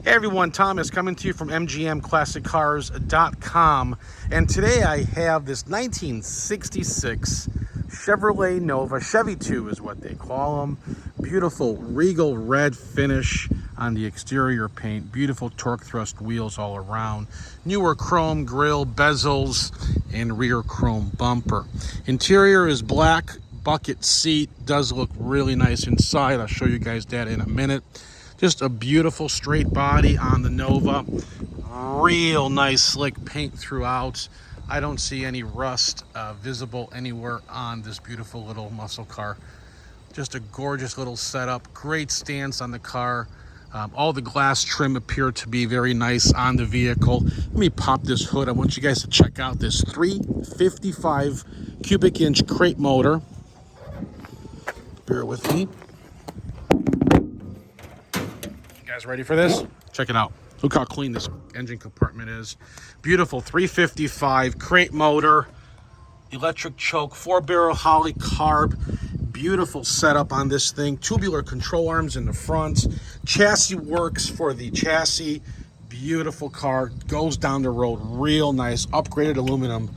Hey everyone, Thomas coming to you from MGMClassicCars.com, and today I have this 1966 Chevrolet Nova, Chevy 2 is what they call them. Beautiful Regal red finish on the exterior paint, beautiful Torq-Thrust wheels all around, newer chrome grille, bezels, and rear chrome bumper. Interior is black, bucket seat, does look really nice inside. I'll show you guys that in a minute. Just a beautiful straight body on the Nova. Real nice slick paint throughout. I don't see any rust visible anywhere on this beautiful little muscle car. Just a gorgeous little setup. Great stance on the car. All the glass trim appeared to be very nice on the vehicle. Let me pop this hood. I want you guys to check out this 355 cubic inch crate motor. Bear with me. Guys ready for this? Check it out. Look how clean this engine compartment is. Beautiful 355 crate motor, electric choke, 4-barrel Holley carb. Beautiful setup on this thing. Tubular control arms in the front. Chassis works for the chassis. Beautiful car. Goes down the road real nice. Upgraded aluminum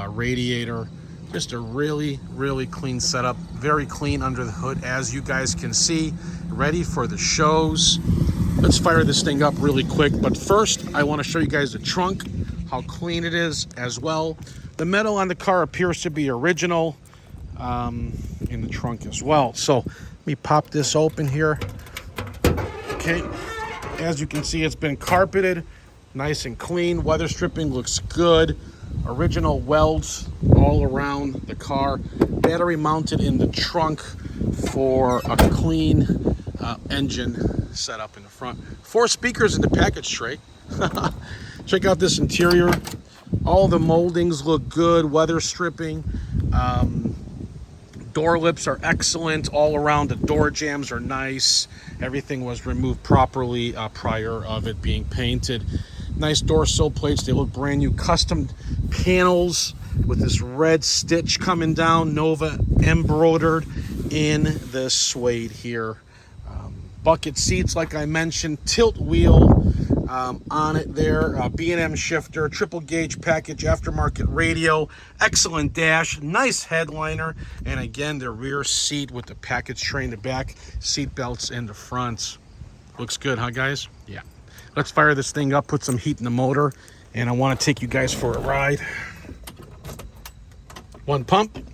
radiator. Just a really, really clean setup. Very clean under the hood, as you guys can see. Ready for the shows. Let's fire this thing up really quick. But first, I want to show you guys the trunk, how clean it is as well. The metal on the car appears to be original in the trunk as well. So let me pop this open here. Okay, as you can see, it's been carpeted, nice and clean. Weather stripping looks good. Original welds all around the car. Battery mounted in the trunk for a clean engine setup in the front. 4 speakers in the package tray. Check out this interior. All the moldings look good. Weather stripping. Door lips are excellent all around. The door jambs are nice. Everything was removed properly prior of it being painted. Nice door sill plates. They look brand new. Custom panels with this red stitch coming down. Nova embroidered in the suede here. Bucket seats, like I mentioned. Tilt wheel on it there. B&M shifter. Triple gauge package. Aftermarket radio. Excellent dash. Nice headliner. And again, the rear seat with the package tray in the back. Seat belts in the front. Looks good, huh, guys? Yeah. Let's fire this thing up, put some heat in the motor, and I want to take you guys for a ride. One pump.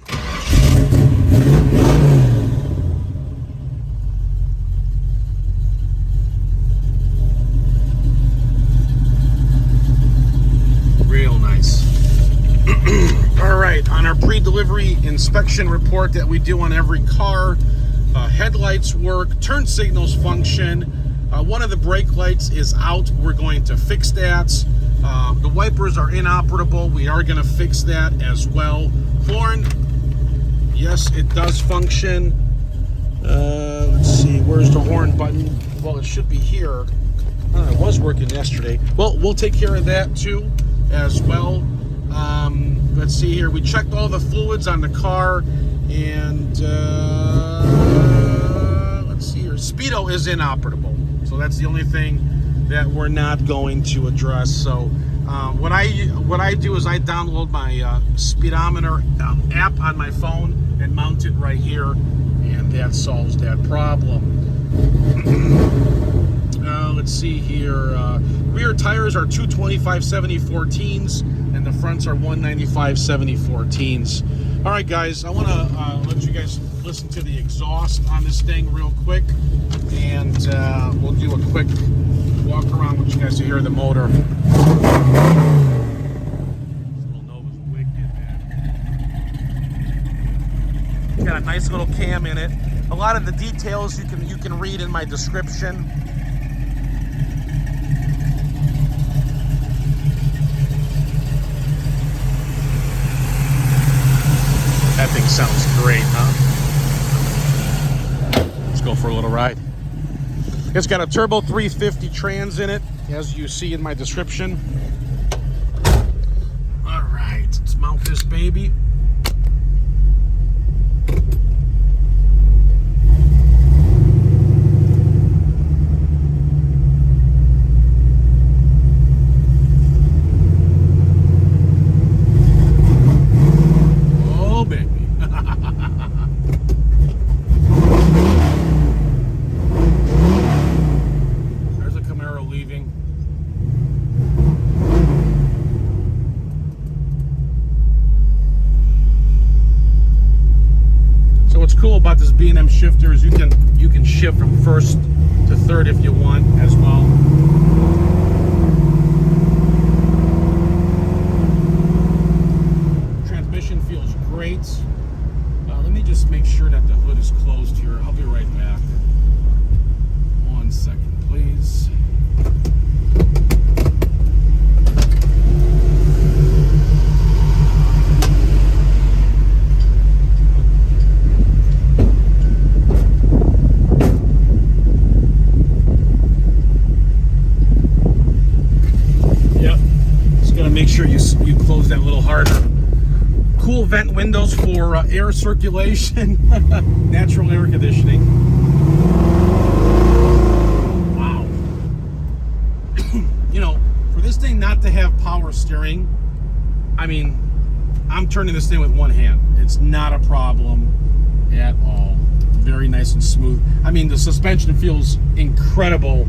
Real nice. All right, on our pre-delivery inspection report that we do on every car, headlights work, turn signals function. One of the brake lights is out. We're going to fix that. The wipers are inoperable. We are going to fix that as well. Horn, yes, it does function. Let's see, where's the horn button? Well, it should be here. It was working yesterday. Well, we'll take care of that too as well. Let's see here. We checked all the fluids on the car, and let's see here. Speedo is inoperable. So that's the only thing that we're not going to address. So what I do is I download my speedometer app on my phone and mount it right here, and that solves that problem. Let's see here. Rear tires are 225/70/14s, and the fronts are 195/70/14s. All right, guys, I want to let you guys listen to the exhaust on this thing real quick, and we'll do a quick walk around with you guys to hear the motor. This little Nova's wicked, man. Got a nice little cam in it. A lot of the details you can read in my description. That thing sounds great, huh? Let's go for a little ride. It's got a turbo 350 trans in it, as you see in my description. All right, let's mount this baby. shifters. You can shift from first to third if you want as well. Transmission feels great. Let me just make sure that the hood is closed here. I'll be right back. 1 second, please. Make sure you close that a little harder. Cool vent windows for air circulation, natural air conditioning. Wow. You know, for this thing not to have power steering, I mean, I'm turning this thing with one hand. It's not a problem at all. Very nice and smooth. I mean, the suspension feels incredible.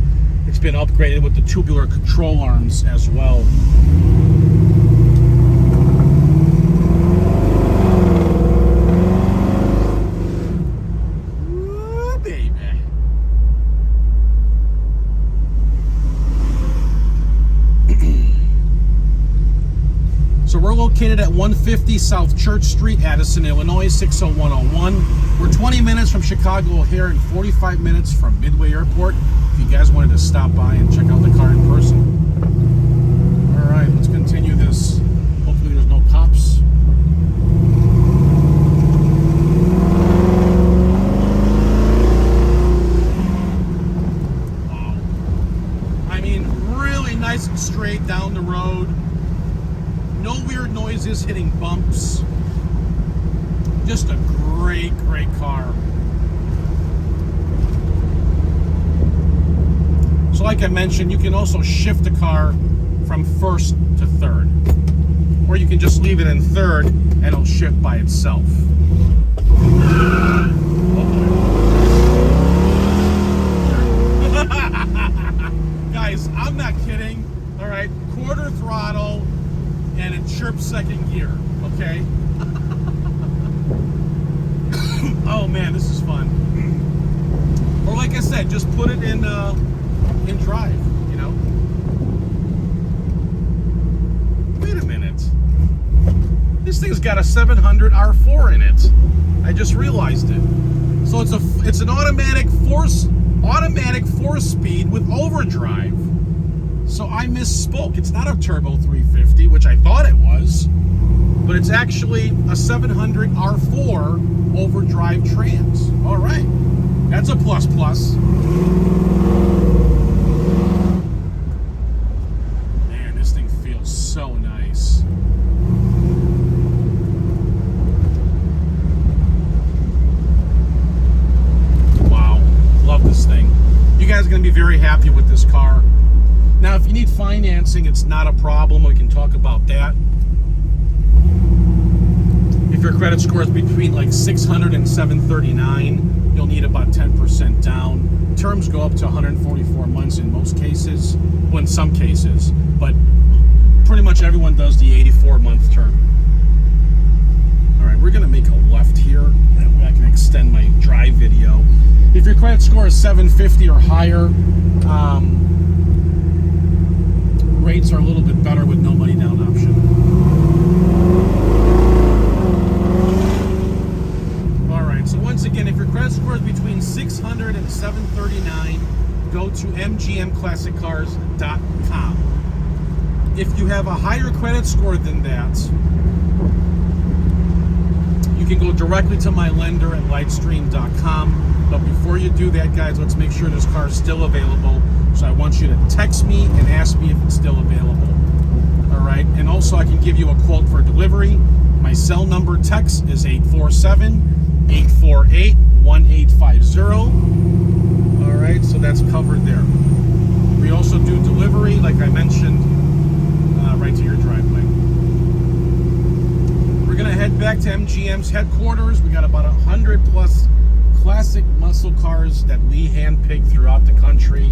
It's been upgraded with the tubular control arms as well. Ooh, baby. So we're located at 150 South Church Street, Addison, Illinois, 60101. We're 20 minutes from Chicago O'Hare and 45 minutes from Midway Airport. If you guys wanted to stop by and check out the car in person. All right, let's continue this. Hopefully there's no cops. Wow. I mean, really nice and straight down the road. No weird noises hitting bumps. Just a great, great car. So like I mentioned, you can also shift the car from first to third. Or you can just leave it in third and it'll shift by itself. Guys, I'm not kidding. All right, quarter throttle and it chirps second gear, okay? Oh man, this is fun. Or like I said, just put it in drive, you know? Wait a minute. This thing's got a 700 R4 in it. I just realized it. So it's an automatic four speed with overdrive. So I misspoke. It's not a turbo 350, which I thought it was, but it's actually a 700 R4 overdrive trans. All right. That's a plus plus. Man, this thing feels so nice. Wow, love this thing. You guys are going to be very happy with this car. Now, if you need financing, it's not a problem. We can talk about that. If your credit score is between like 600 and 739, you'll need about 10% down. Terms go up to 144 months in most cases, well, in some cases, but pretty much everyone does the 84-month term. All right, we're gonna make a left here. That way I can extend my drive video. If your credit score is 750 or higher, rates are a little bit better with no money down option. So once again, if your credit score is between 600 and 739, go to mgmclassiccars.com. If you have a higher credit score than that, you can go directly to my lender at lightstream.com. But before you do that, guys, let's make sure this car is still available. So I want you to text me and ask me if it's still available. All right, and also I can give you a quote for delivery. My cell number text is 847-848-1850. All right, so that's covered there. We also do delivery, like I mentioned, right to your driveway. We're gonna head back to MGM's headquarters. We got about 100 plus classic muscle cars that we handpick throughout the country.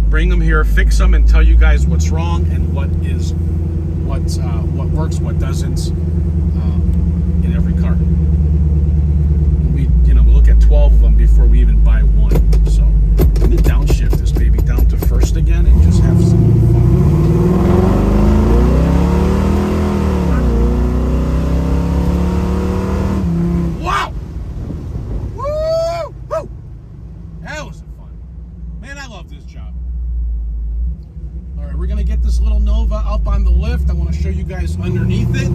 Bring them here, fix them, and tell you guys what's wrong and what works, what doesn't in every car. We look at 12 of them before we even buy one. So I'm gonna downshift this baby down to first again and just have some fun. Wow! Woo! Woo! That was fun. Man, I love this job. All right, we're gonna get this little Nova up on the lift. I want to show you guys underneath it.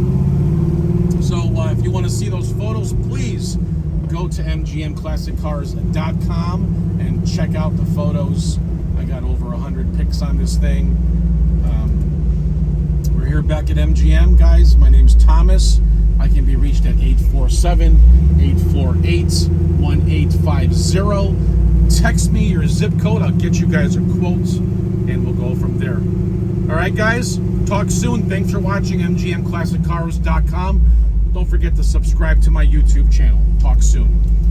So if you want to see those photos, please go to mgmclassiccars.com and check out the photos. I got over 100 pics on this thing. We're here back at MGM, guys. My name's Thomas. I can be reached at 847-848-1850. Text me your zip code. I'll get you guys a quote, and we'll go from there. All right, guys. Talk soon. Thanks for watching mgmclassiccars.com. Don't forget to subscribe to my YouTube channel. Talk soon.